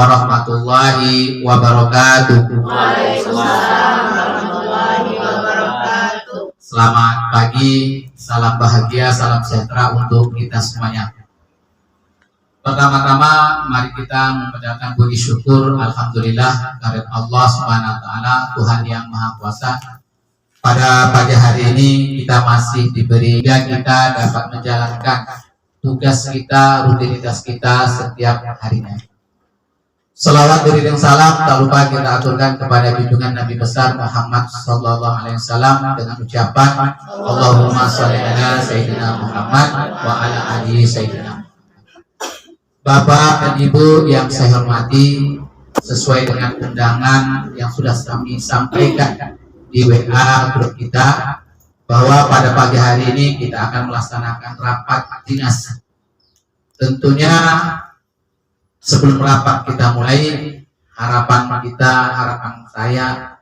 warahmatullahi wabarakatuh. Waalaikumsalam warahmatullahi wabarakatuh. Selamat pagi, salam bahagia, salam sejahtera untuk kita semuanya. Pertama-tama mari kita mengucapkan puji syukur alhamdulillah karena Allah Subhanahu wa taala, Tuhan yang Maha Kuasa. Pada pagi hari ini kita masih diberi kita dapat menjalankan tugas kita, rutinitas kita setiap harinya. Salawat beri dan salam tak lupa kita aturkan kepada junjungan Nabi besar Muhammad sallallahu alaihi wasallam dengan ucapan Allahumma shalli ala sayyidina Muhammad wa ala alihi sayyidina. Bapak dan Ibu yang saya hormati, sesuai dengan undangan yang sudah kami sampaikan di WA grup kita, bahwa pada pagi hari ini kita akan melaksanakan rapat dinas. Tentunya sebelum rapat kita mulai, harapan saya,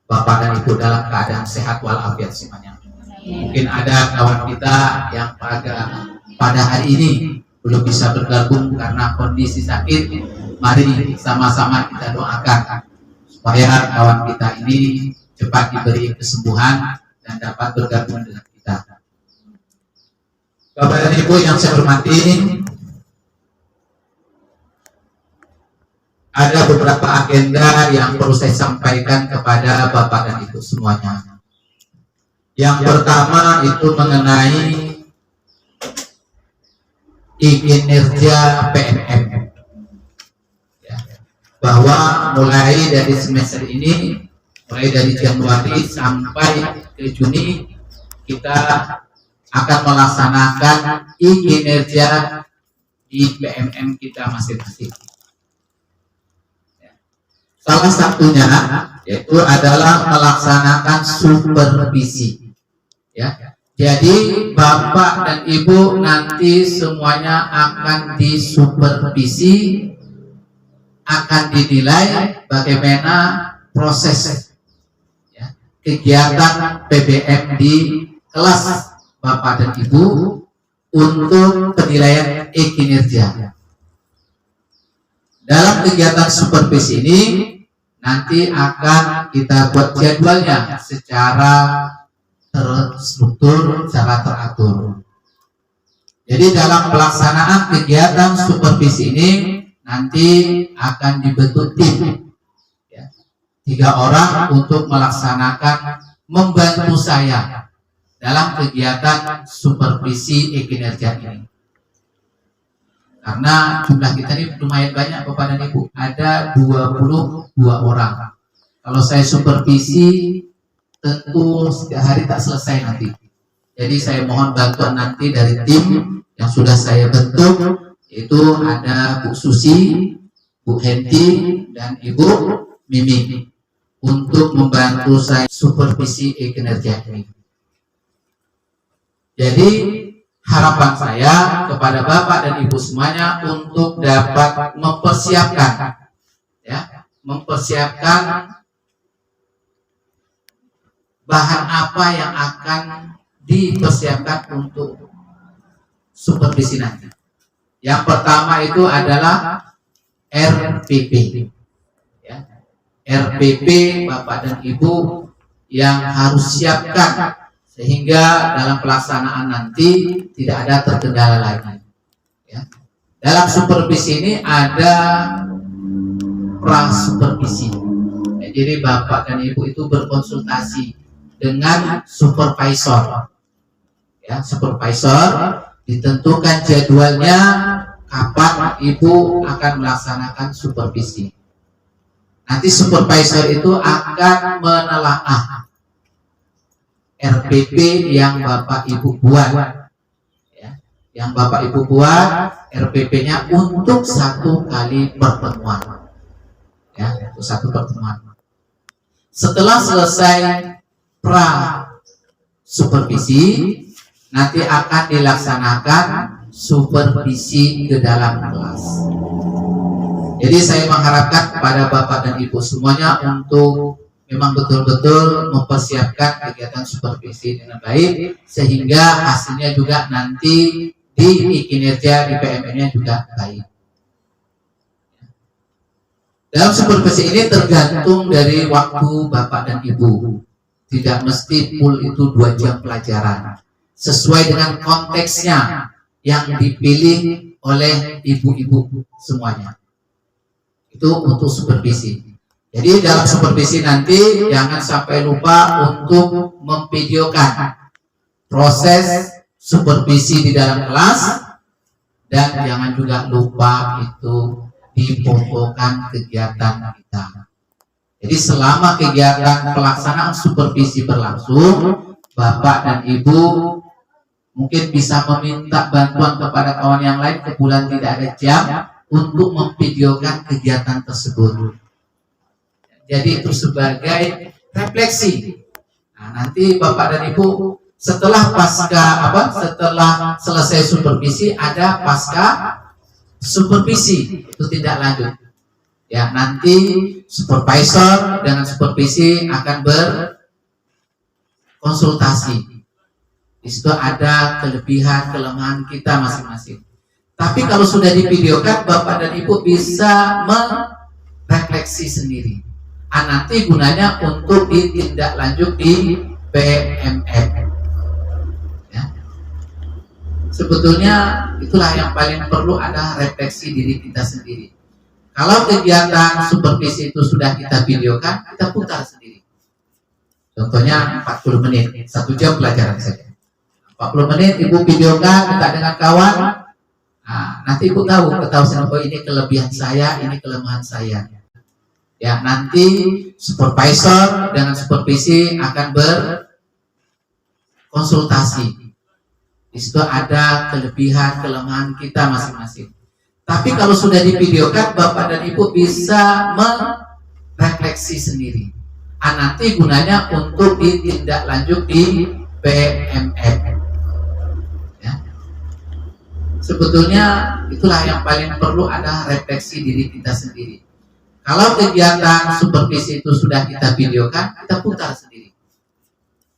Bapak dan Ibu dalam keadaan sehat walafiat semuanya. Mungkin ada kawan kita yang pada hari ini belum bisa bergabung karena kondisi sakit. Mari sama-sama kita doakan supaya kawan kita ini cepat diberi kesembuhan dan dapat bergabung dengan kita. Bapak dan Ibu yang saya hormati, ada beberapa agenda yang perlu saya sampaikan kepada Bapak dan Ibu semuanya. Yang pertama itu mengenai kinerja PMM, ya, bahwa mulai dari semester ini, mulai dari Januari sampai ke Juni, kita akan melaksanakan kinerja di PMM kita masing-masing. Salah satunya yaitu adalah melaksanakan supervisi, ya. Jadi Bapak dan Ibu nanti semuanya akan disupervisi, akan dinilai bagaimana proses, ya, kegiatan PBM di kelas Bapak dan Ibu untuk penilaian kinerja. Dalam kegiatan supervisi ini nanti akan kita buat jadwalnya secara terstruktur, secara teratur. Jadi dalam pelaksanaan kegiatan supervisi ini nanti akan dibentuk tim, ya, 3 orang untuk melaksanakan, membantu saya dalam kegiatan supervisi kinerja ini. Karena jumlah kita ini lumayan banyak Bapak dan Ibu, ada 22 orang. Kalau saya supervisi tentu hari tak selesai nanti. Jadi saya mohon bantuan nanti dari tim yang sudah saya bentuk, yaitu ada Bu Susi, Bu Henti, dan Ibu Mimi untuk membantu saya supervisi kinerja ini. Jadi harapan saya kepada Bapak dan Ibu semuanya untuk dapat mempersiapkan, ya, mempersiapkan bahan apa yang akan dipersiapkan untuk supervisi nanti. Yang pertama itu adalah RPP, ya. RPP Bapak dan Ibu yang harus siapkan sehingga dalam pelaksanaan nanti tidak ada terkendala lagi, ya. Dalam supervisi ini ada prasupervisi, ya, jadi Bapak dan Ibu itu berkonsultasi dengan supervisor, ya, supervisor ditentukan jadwalnya kapan Ibu akan melaksanakan supervisi. Nanti supervisor itu akan menelaah RPP yang Bapak Ibu buat, ya, yang Bapak Ibu buat RPP-nya untuk 1 kali pertemuan, ya, untuk 1 pertemuan. Setelah selesai pra supervisi, nanti akan dilaksanakan supervisi ke dalam kelas. Jadi saya mengharapkan kepada Bapak dan Ibu semuanya untuk memang betul-betul mempersiapkan kegiatan supervisi dengan baik, sehingga hasilnya juga nanti di kinerja di PMM-nya juga baik. Dalam supervisi ini tergantung dari waktu Bapak dan Ibu. Tidak mesti full itu 2 jam pelajaran. Sesuai dengan konteksnya yang dipilih oleh ibu-ibu semuanya. Itu untuk supervisi. Jadi dalam supervisi nanti jangan sampai lupa untuk memvideokan proses supervisi di dalam kelas, dan jangan juga lupa itu difotokan kegiatan kita. Jadi selama kegiatan pelaksanaan supervisi berlangsung, Bapak dan Ibu mungkin bisa meminta bantuan kepada kawan yang lain, kebetulan tidak ada jam, untuk memvideokan kegiatan tersebut. Jadi itu sebagai refleksi. Nah, nanti Bapak dan Ibu setelah setelah selesai supervisi ada pasca supervisi, itu tidak lanjut. Ya, nanti supervisor dengan supervisi akan berkonsultasi. Di situ ada kelebihan, kelemahan kita masing-masing. Tapi kalau sudah divideokan, Bapak dan Ibu bisa merefleksi sendiri. Nanti gunanya untuk ditindaklanjut di PMM. Ya. Sebetulnya itulah yang paling perlu, ada refleksi diri kita sendiri. Kalau kegiatan supervisi itu sudah kita videokan, kita putar sendiri. Contohnya 40 menit, 1 jam pelajaran saja. 40 menit Ibu videokan, minta dengan kawan. Nah, nanti Ibu ketahui oh ini kelebihan saya, ini kelemahan saya. Ya, nanti supervisor dengan supervisi akan berkonsultasi. Di situ ada kelebihan, kelemahan kita masing-masing. Tapi kalau sudah divideokan, Bapak dan Ibu bisa merefleksi sendiri. Nanti gunanya untuk ditindaklanjut di PMM. Ya. Sebetulnya itulah yang paling perlu, ada refleksi diri kita sendiri. Kalau kegiatan supervisi itu sudah kita videokan, kita putar sendiri.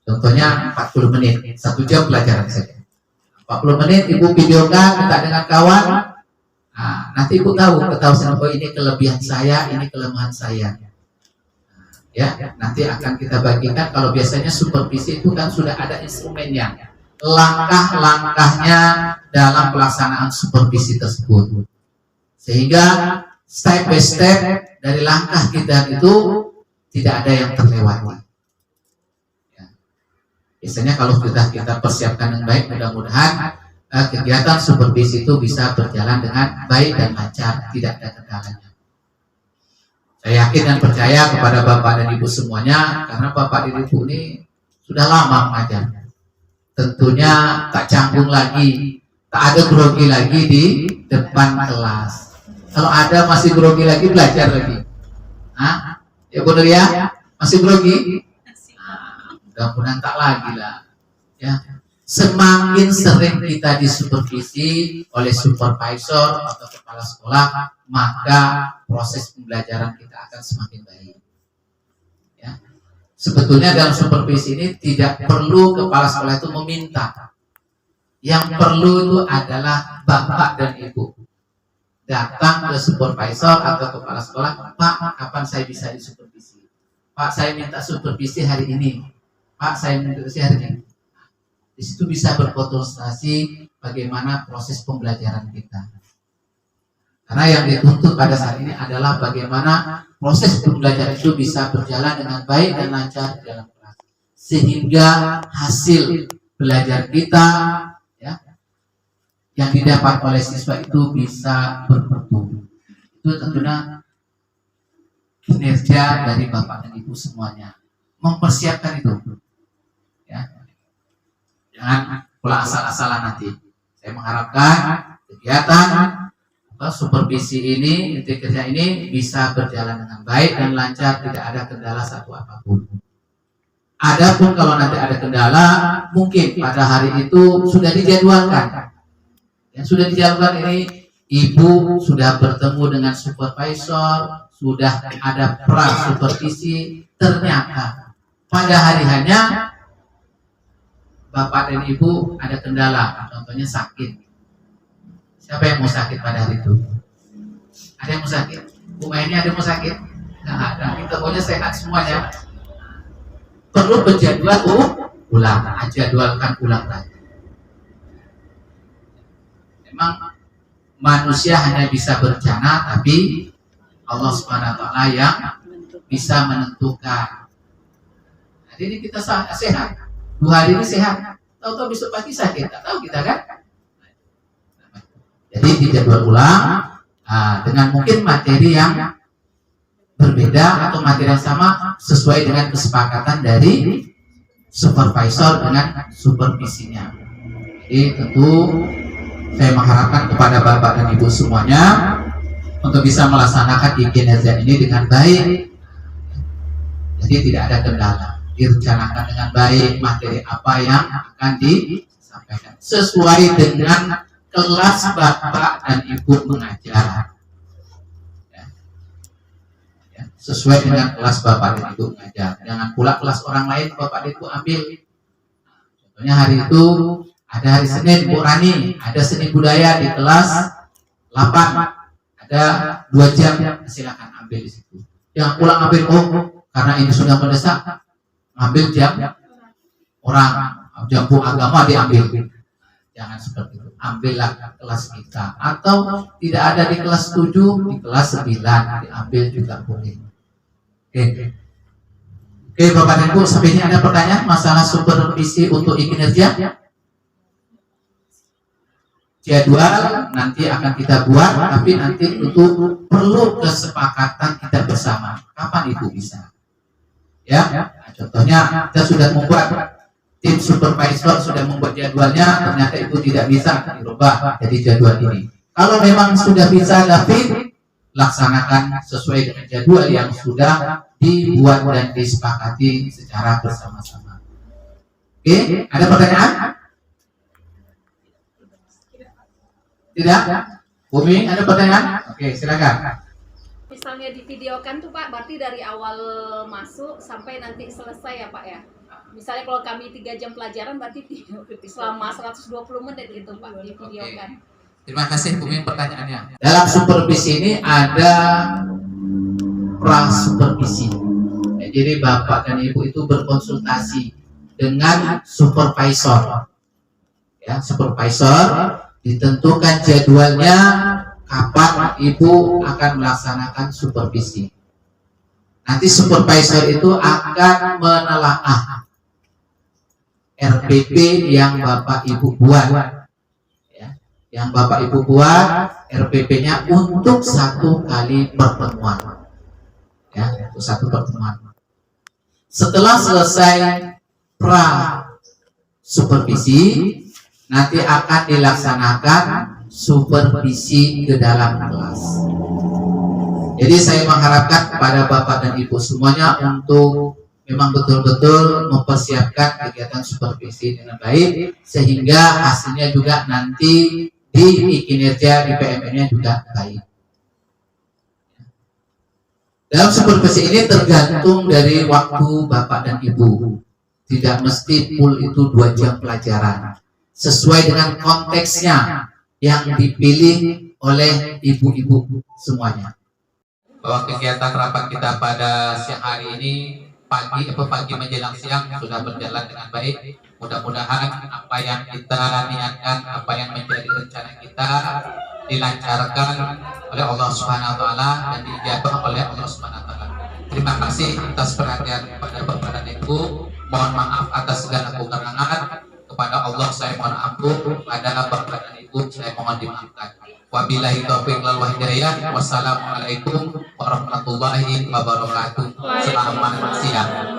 Contohnya 40 menit, 1 jam pelajaran saja. 40 menit Ibu videokan, minta dengan kawan. Nah, nanti Ibu ketahui oh ini kelebihan saya, ini kelemahan saya. Ya, nanti akan kita bagikan. Kalau biasanya supervisi itu kan sudah ada instrumennya, langkah-langkahnya dalam pelaksanaan supervisi tersebut. Sehingga step by step dari langkah kita itu tidak ada yang terlewati. Ya. Biasanya kalau kita persiapkan dengan baik, mudah-mudahan kegiatan supervisi itu bisa berjalan dengan baik dan lancar, tidak ada kendalanya. Saya yakin dan percaya kepada Bapak dan Ibu semuanya, karena Bapak dan Ibu ini sudah lama mengajar. Tentunya tak canggung lagi, tak ada grogi lagi di depan kelas. Kalau ada masih grogi lagi, belajar lagi. Hah? Ya benar ya? Masih grogi? Mudah-mudahan tak lagi lah. Ya. Semakin sering kita disupervisi oleh supervisor atau kepala sekolah, maka proses pembelajaran kita akan semakin baik. Ya. Sebetulnya dalam supervisi ini tidak perlu kepala sekolah itu meminta. Yang perlu itu adalah Bapak dan Ibu datang ke supervisor atau kepala sekolah, Pak, kapan saya bisa disupervisi? Pak, saya minta supervisi hari ini. Pak, saya minta supervisi hari ini. Di situ bisa berkonsultasi bagaimana proses pembelajaran kita. Karena yang dituntut pada saat ini adalah bagaimana proses pembelajaran itu bisa berjalan dengan baik dan lancar dalam kelas, sehingga hasil belajar kita, ya, yang didapat oleh siswa itu bisa bermutu. Itu tentunya kinerja dari Bapak dan Ibu semuanya, mempersiapkan itu. Ya. Jangan pula asal-asalan nanti. Saya mengharapkan kegiatan supervisi ini, inti kerja ini bisa berjalan dengan baik dan lancar, tidak ada kendala satu apapun. Adapun kalau nanti ada kendala, mungkin pada hari itu sudah dijadwalkan. Yang sudah dijadwalkan ini, Ibu sudah bertemu dengan supervisor, sudah ada pra supervisi, ternyata pada hari hanya Bapak dan Ibu ada kendala, contohnya sakit. Siapa yang mau sakit pada hari itu? Ada yang mau sakit? Rumah ini ada mau sakit? Nggak ada. Kita pokoknya sehat semuanya. Perlu berjadwal ulang, jadwalkan ulang lagi. Memang manusia hanya bisa berencana, tapi Allah Subhanahu wa taala yang bisa menentukan. Hari ini kita sehat, 2 hari ini sehat, tahu-tahu besok pagi sakit, tak tahu kita kan? Jadi dijadwal ulang dengan mungkin materi yang berbeda atau materi yang sama sesuai dengan kesepakatan dari supervisor dengan supervisinya. Jadi tentu saya mengharapkan kepada Bapak dan Ibu semuanya untuk bisa melaksanakan kinerja ini dengan baik. Jadi tidak ada kendala, direncanakan dengan baik materi apa yang akan disampaikan sesuai dengan kelas Bapak dan Ibu mengajar. Sesuai dengan kelas Bapak dan Ibu mengajar. Jangan pula kelas orang lain Bapak dan Ibu ambil. Contohnya hari itu ada hari Senin Bu Rani, ada seni budaya di kelas 8, ada 2 jam, silakan ambil di situ. Jangan pula ambil karena ini sudah mendesak, ambil jam orang, jam agama diambil. Jangan seperti itu. Ambillah kelas kita, atau tidak ada di kelas 7, di kelas 9 diambil juga boleh. Oke, Bapak dan Ibu, sampai ini ada pertanyaan masalah supervisi untuk kinerja? Jadwal nanti akan kita buat, tapi nanti untuk perlu kesepakatan kita bersama. Kapan itu bisa? Ya, nah, contohnya kita sudah membuat, tim supervisor sudah membuat jadwalnya, ternyata itu tidak bisa dirubah jadi jadwal ini. Kalau memang sudah bisa, tapi laksanakan sesuai dengan jadwal yang sudah dibuat dan disepakati secara bersama-sama. Oke, ada pertanyaan? Tidak? Bumi, ada pertanyaan? Oke, silakan. Misalnya divideokan tuh Pak, berarti dari awal masuk sampai nanti selesai ya Pak ya? Misalnya kalau kami 3 jam pelajaran berarti selama 120 menit gitu Pak divideokan. Terima kasih Bumi pertanyaannya. Dalam supervisi ini ada pra-supervisi. Jadi Bapak dan Ibu itu berkonsultasi dengan supervisor. Ya, supervisor ditentukan jadwalnya kapan Ibu akan melaksanakan supervisi. Nanti supervisor itu akan menelaah RPP yang Bapak Ibu buat, ya. Yang Bapak Ibu buat RPP-nya untuk 1 kali pertemuan, ya, untuk 1 pertemuan. Setelah selesai pra supervisi, nanti akan dilaksanakan supervisi ke dalam kelas. Jadi saya mengharapkan kepada Bapak dan Ibu semuanya untuk memang betul-betul mempersiapkan kegiatan supervisi dengan baik, sehingga hasilnya juga nanti di kinerja di PMN-nya juga baik. Dalam supervisi ini tergantung dari waktu Bapak dan Ibu. Tidak mesti full itu 2 jam pelajaran. Sesuai dengan konteksnya yang dipilih oleh ibu-ibu semuanya. Bahwa kegiatan rapat kita pada siang hari ini, pagi menjelang siang sudah berjalan dengan baik. Mudah-mudahan apa yang kita niatkan, apa yang menjadi rencana kita dilancarkan oleh Allah Subhanahu wa taala dan diijabah oleh Allah Subhanahu wa taala. Terima kasih atas perhatian kepada Bapak dan Ibu. Mohon maaf atas segala kekurangan. Kepada Allah saya mohon ampun, kepada Bapak dan Ibu saya mohon dimaafkan. Wabillahi taufiq wal hidayah. Wassalamualaikum warahmatullahi wabarakatuh. Selamat siang.